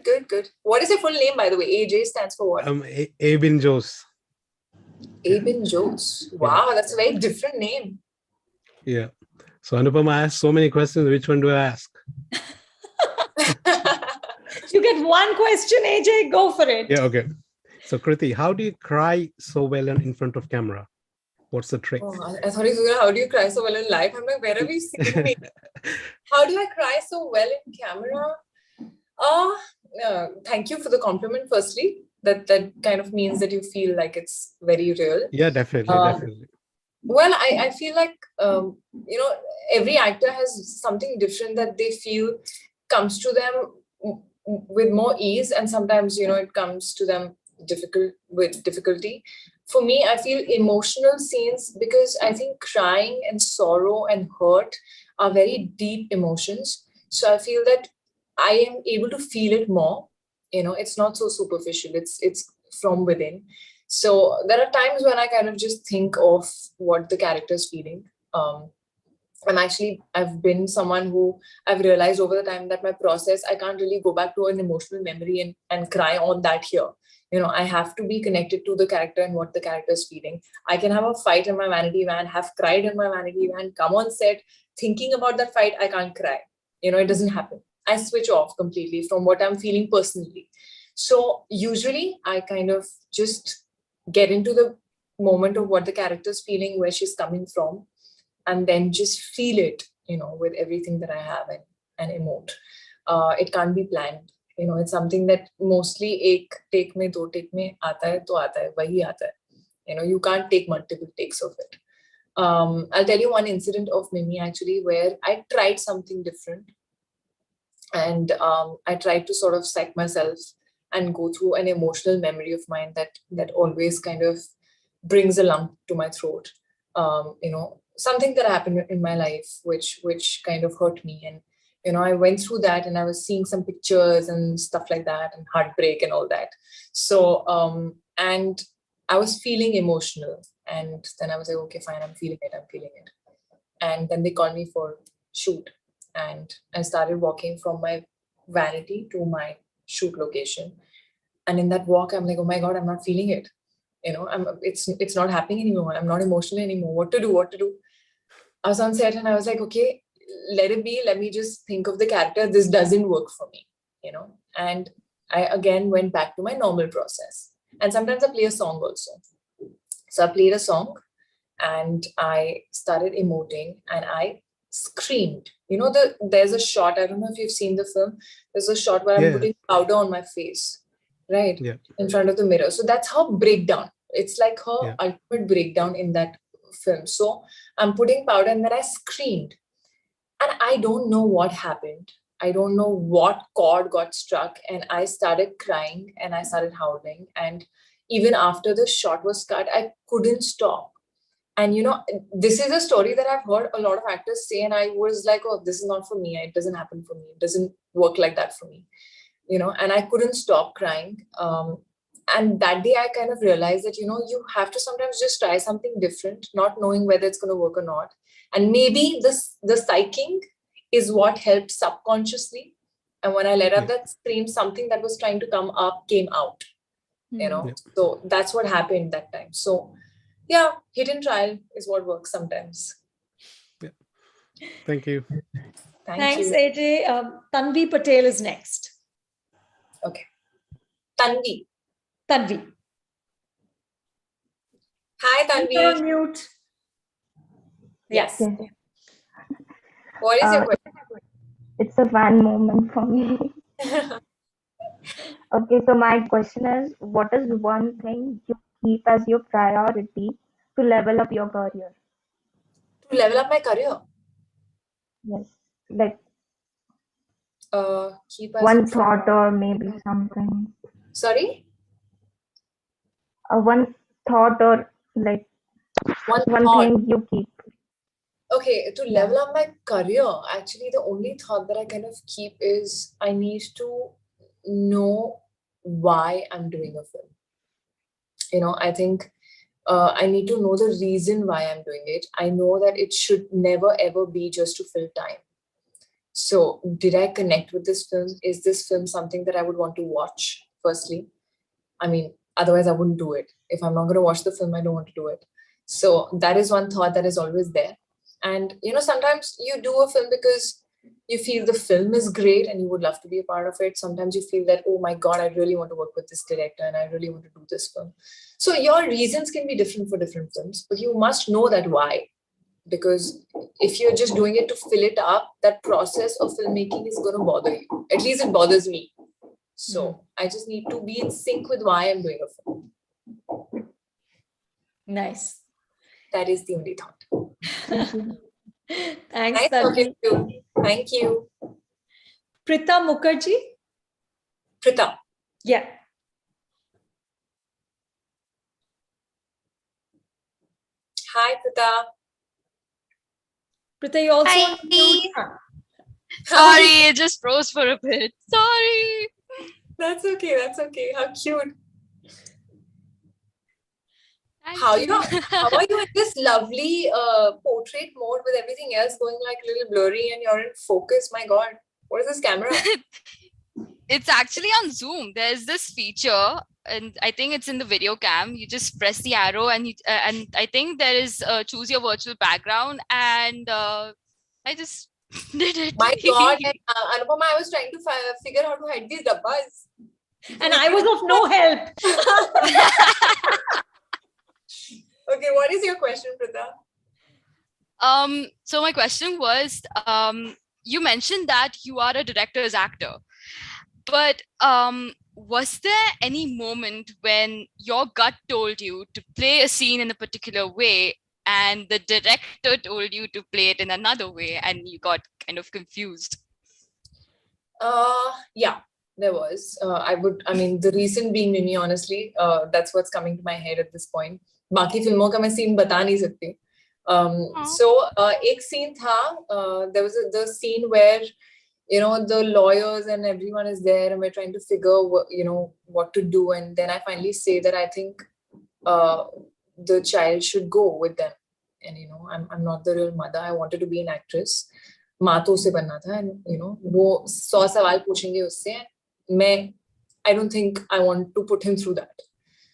What is your full name, by the way? AJ stands for what? Abin Jose. Abin Jose. Wow, that's a very different name. Yeah. So Anupama asked so many questions. Which one do I ask? You get one question, AJ. Go for it. Yeah, okay. So Kriti, how do you cry so well in front of camera? What's the trick? Oh, I thought you were, how do you cry so well in life? I'm like, where have you seen me? How do I cry so well in camera? Thank you for the compliment, firstly. That kind of means that you feel like it's very real. Yeah, definitely. Well, I feel like, every actor has something different that they feel comes to them with more ease. And sometimes, it comes to them with difficulty. For me, I feel emotional scenes, because I think crying and sorrow and hurt are very deep emotions. So I feel that I am able to feel it more. It's not so superficial. It's from within. So there are times when I kind of just think of what the character is feeling. I've been someone who I've realized over the time that my process, I can't really go back to an emotional memory and cry on that here. I have to be connected to the character and what the character is feeling. I can have a fight in my vanity van, have cried in my vanity van, come on set, thinking about that fight, I can't cry. It doesn't happen. I switch off completely from what I'm feeling personally. So usually I kind of just get into the moment of what the character is feeling, where she's coming from, and then just feel it, with everything that I have and emote. It can't be planned. It's something that mostly ek take mein, do take mein, aata hai to aata hai, wahi aata hai. You can't take multiple takes of it. I'll tell you one incident of Mimi actually, where I tried something different. And I tried to sort of psych myself and go through an emotional memory of mine that always kind of brings a lump to my throat. Something that happened in my life which kind of hurt me. And I went through that, and I was seeing some pictures and stuff like that, and heartbreak and all that. So and I was feeling emotional, and then I was like, okay, fine, I'm feeling it. And then they called me for shoot, and I started walking from my vanity to my shoot location. And in that walk, I'm like, oh my God, I'm not feeling it. It's not happening anymore. I'm not emotional anymore. What to do? I was on set, and I was like, okay, let it be. Let me just think of the character. This doesn't work for me, and I again went back to my normal process. And sometimes I play a song also. So I played a song, and I started emoting, and I screamed. There's a shot, I don't know if you've seen the film. There's a shot where I'm putting powder on my face, right? Yeah. In front of the mirror. So that's her breakdown. It's like her ultimate breakdown in that film. So I'm putting powder, and then I screamed. And I don't know what happened. I don't know what chord got struck, and I started crying and I started howling. And even after the shot was cut, I couldn't stop. And this is a story that I've heard a lot of actors say, and I was like, oh, this is not for me. It doesn't happen for me. It doesn't work like that for me. And I couldn't stop crying. And that day I kind of realized that, you have to sometimes just try something different, not knowing whether it's going to work or not. And maybe the psyching is what helped subconsciously. And when I let out that scream, something that was trying to come up came out, So that's what happened that time. So yeah, hit and trial is what works sometimes. Yeah. Thank you. Thanks, AJ. Tanvi Patel is next. Okay. Tanvi. Hi, Tanvi. You're on mute. Yes. What is your question? It's a fun moment for me. Okay, so my question is, what is one thing you keep as your priority to level up your career? To level up my career? Yes, like keep as one thought or maybe something. Sorry? One thought or like one thing you keep. Okay, to level up my career, actually the only thought that I kind of keep is I need to know why I'm doing a film. I think I need to know the reason why I'm doing it. I know that it should never ever be just to fill time. So did I connect with this film? Is this film something that I would want to watch, firstly? I mean, otherwise I wouldn't do it. If I'm not going to watch the film, I don't want to do it. So that is one thought that is always there. And, sometimes you do a film because You feel the film is great and you would love to be a part of it. Sometimes you feel that, oh my God, I really want to work with this director and I really want to do this film. So your reasons can be different for different films, but you must know that why. Because if you're just doing it to fill it up, that process of filmmaking is going to bother you. At least it bothers me. So I just need to be in sync with why I'm doing a film. Nice. That is the only thought. Thanks, Nice talking to you. Thank you. Prita Mukherjee? Prita. Yeah. Hi, Prita. Prita, you also Hi. on mute. Sorry, it just froze for a bit. Sorry. That's okay. That's okay. How cute. Thank How you. how are you in this lovely portrait mode with everything else going like a little blurry and you're in focus? My God, what is this camera? It's actually on Zoom. There's this feature, and I think it's in the video cam. You just press the arrow, and and I think there is choose your virtual background, and I just did it. My God, and, Anupama, I was trying to figure out how to hide these dabbas. And I was of no help. Okay, what is your question, Prita? So my question was, you mentioned that you are a director's actor, but was there any moment when your gut told you to play a scene in a particular way and the director told you to play it in another way and you got kind of confused? Yeah, there was. I mean, the recent being Mimi, honestly, that's what's coming to my head at this point. बाकी फिल्मों का मैं scene बता नहीं सकती. So एक scene था. There was the scene where, you know, the lawyers and everyone is there and we're trying to figure what to do, and then I finally say that I think the child should go with them, and I'm not the real mother. I wanted to be an actress. माँ तो उसे बनना था, and वो 100 सवाल पूछेंगे उससे. I don't think I want to put him through that.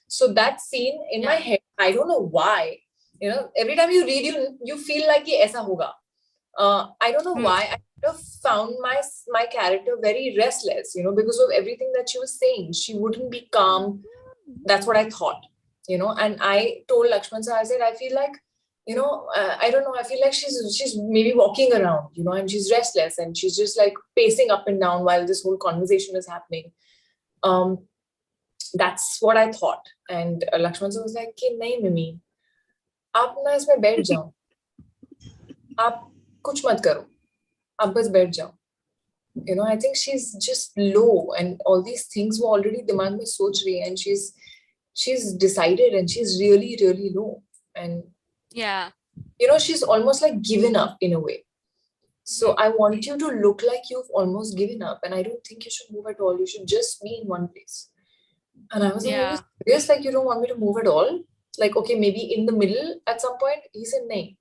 So that scene in my head, I don't know why. Every time you read, you feel like ये ऐसा होगा. I don't know why. I kind of found my character very restless, because of everything that she was saying. She wouldn't be calm. That's what I thought, and I told Lakshman sir, I said, I feel like, I don't know, I feel like she's maybe walking around, and she's restless and she's just like pacing up and down while this whole conversation is happening. That's what I thought. And Lakshman sir was like, nahi Mimi, aap na isme baith jao. Aap kuch mat karo. Aap bas baith jao. I think she's just low, and all these things were already dimag mein soch rahi hai, and she's decided and she's really, really low. And she's almost like given up in a way. So I want you to look like you've almost given up, and I don't think you should move at all. You should just be in one place. And I was like, serious? Like, you don't want me to move at all? Like, okay, maybe in the middle at some point. He said, nahi.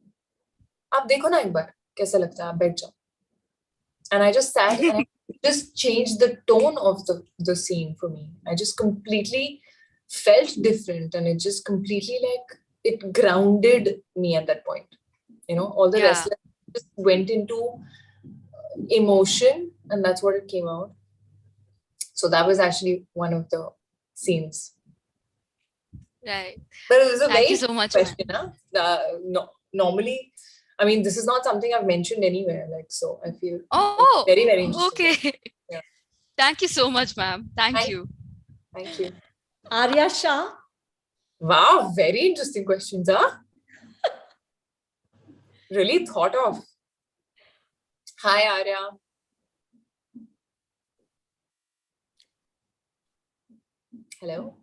Aap dekho na ek bar, kaisa lagta hai, aap baith jao. And I just sat and I just changed the tone of the scene for me. I just completely felt different, and it just completely it grounded me at that point. All the rest just went into emotion, and that's what it came out. So that was actually one of the scenes. Right. But it was a Thank you so much. question. No, normally, I mean, this is not something I've mentioned anywhere. So I feel very, very interesting. Okay. Yeah. Thank you so much, ma'am. Thank you. Thank you. Arya Shah? Wow, very interesting questions, huh? Really thought of. Hi, Arya. Hello?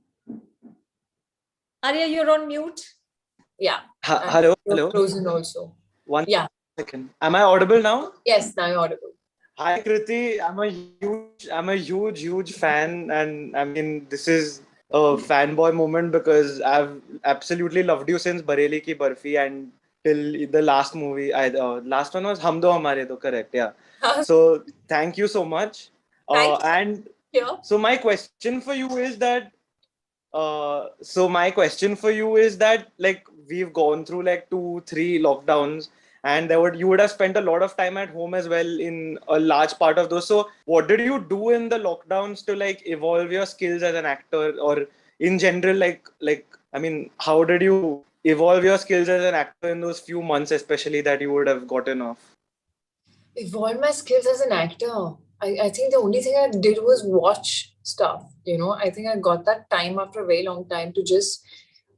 Arya, you're on mute. Yeah. Hello. You're frozen also. One second. Am I audible now? Yes, now you're audible. Hi, Kriti. I'm a huge fan, and I mean, this is a fanboy moment because I've absolutely loved you since Bareli Ki Barfi and till the last movie. Last one was Hum Do Hamare Do, correct? Yeah. So thank you so much. And so my question for you is that. Like, we've gone through like 2-3 lockdowns, and you would have spent a lot of time at home as well in a large part of those. So what did you do in the lockdowns to like evolve your skills as an actor, or in general, I mean, how did you evolve your skills as an actor in those few months, especially, that you would have gotten off? Evolve my skills as an actor. I think the only thing I did was watch stuff. I think I got that time after a very long time to just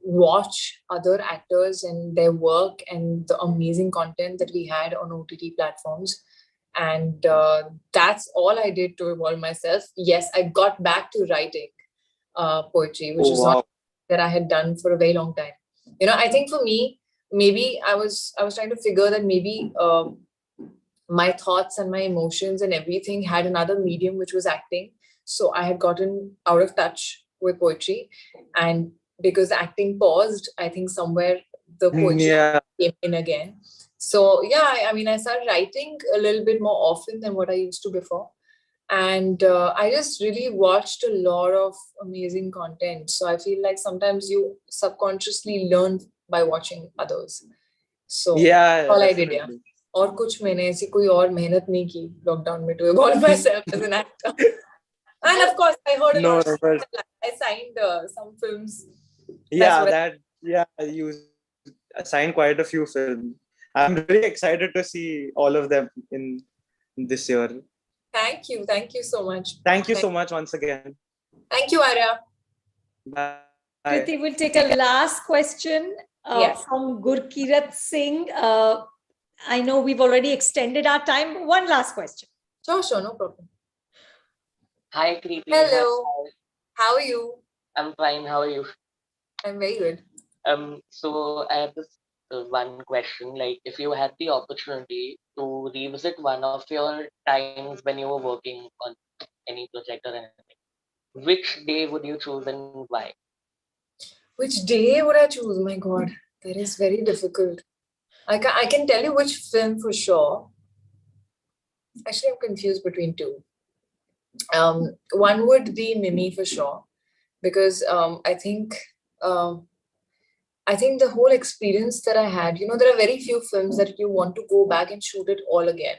watch other actors and their work and the amazing content that we had on OTT platforms. And that's all I did to evolve myself. Yes, I got back to writing poetry, which is not that I had done for a very long time. I think for me, maybe I was trying to figure that maybe my thoughts and my emotions and everything had another medium, which was acting. So I had gotten out of touch with poetry, and because acting paused, I think somewhere the poetry came in again. So yeah, I mean, I started writing a little bit more often than what I used to before. And I just really watched a lot of amazing content. So I feel like sometimes you subconsciously learn by watching others. So all I did, yeah. और कुछ मैंने ऐसी कोई और मेहनत नहीं की lockdown में to evolve myself as an actor. And of course, I heard a lot of stuff. I signed some films. You signed quite a few films. I'm really excited to see all of them in this year. Thank you so much. Thank you so much once again. Thank you, Arya. Bye. Kriti, we'll take a last question from Gurkirat Singh. I know we've already extended our time. One last question. Sure, no problem. Hi, Kriti. Hello. How are you? I'm fine. How are you? I'm very good. So I have this one question. Like, if you had the opportunity to revisit one of your times when you were working on any project or anything, which day would you choose and why? Which day would I choose? My God, that is very difficult. I can tell you which film for sure. Actually, I'm confused between two. One would be Mimi for sure, because I think the whole experience that I had, there are very few films that you want to go back and shoot it all again,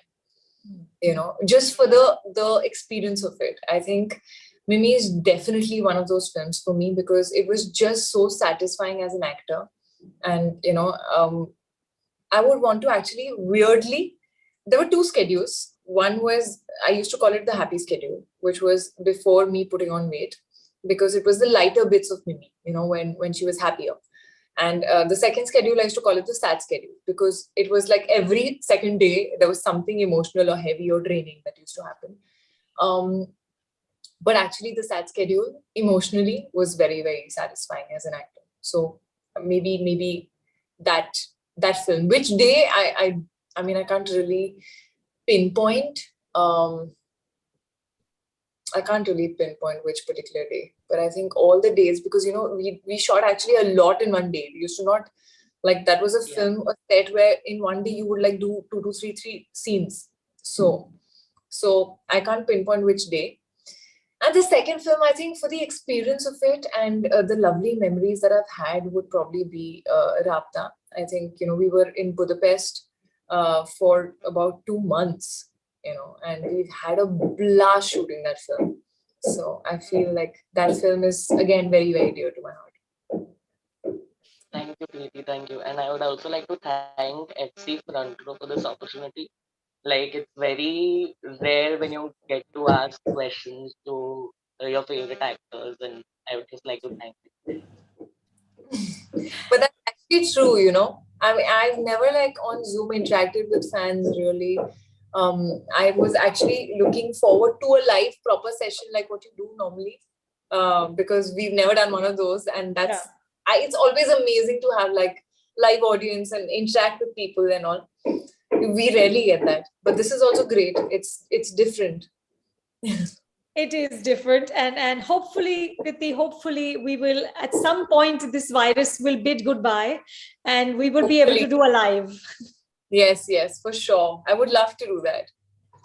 just for the experience of it. I think Mimi is definitely one of those films for me, because it was just so satisfying as an actor. And, I would want to actually, weirdly, there were two schedules. One was, I used to call it the happy schedule, which was before me putting on weight, because it was the lighter bits of Mimi, when she was happier. And the second schedule, I used to call it the sad schedule, because it was like every second day, there was something emotional or heavy or draining that used to happen. But actually, the sad schedule emotionally was very, very satisfying as an actor. So maybe that film. Which day? I mean, I can't really pinpoint. I can't really pinpoint which particular day, but I think all the days, because we shot actually a lot in one day. We used to not like, that was a film, a set where in one day you would like do 2 to 3 scenes. So I can't pinpoint which day. And the second film, I think, for the experience of it and the lovely memories that I've had, would probably be Rabta. I think, we were in Budapest for about 2 months, and we've had a blast shooting that film. So I feel like that film is, again, very, very dear to my heart. Thank you, Kriti. Thank you. And I would also like to thank HC Front Row for this opportunity. Like, it's very rare when you get to ask questions to your favorite actors, and I would just like to thank you. But that's actually true, I mean, I've never on Zoom interacted with fans really. I was actually looking forward to a live proper session like what you do normally, because we've never done one of those, and it's always amazing to have live audience and interact with people and all. We rarely get that, but this is also great. It's different. It is different, and hopefully, Kriti, we will, at some point, this virus will bid goodbye, and we will be able to do a live. Yes, for sure. I would love to do that.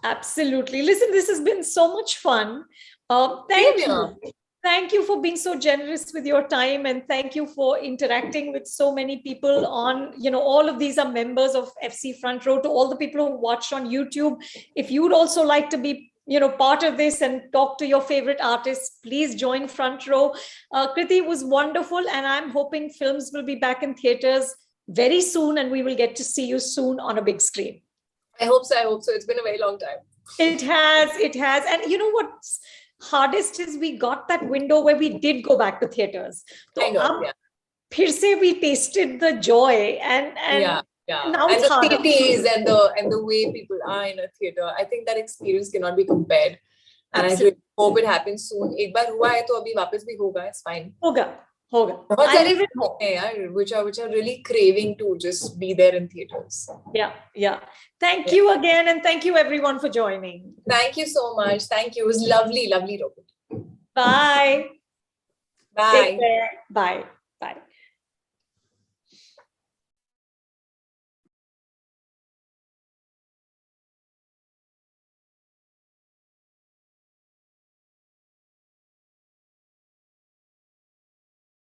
Absolutely. Listen, this has been so much fun. Thank you. Thank you for being so generous with your time, and thank you for interacting with so many people on, all of these are members of FC Front Row. To all the people who watched on YouTube, if you'd also like to be, part of this and talk to your favorite artists, please join Front Row. Kriti, was wonderful, and I'm hoping films will be back in theaters very soon, and we will get to see you soon on a big screen. I hope so. It's been a very long time. It has. And you know what's hardest is we got that window where we did go back to theaters. So I know, yeah. फिर से we tasted the joy and yeah. Now and it's the harder. cities and the way people are in a theater. I think that experience cannot be compared. And Absolutely. I really hope it happens soon. एक बार हुआ है तो अभी वापस भी होगा. It's fine. होगा. बहुत सारे films हैं यार, which are really craving to just be there in theaters. Yeah. Thank you again, and thank you everyone for joining. Thank you so much. Thank you. It was lovely talking. Bye. Bye. Take care. Bye.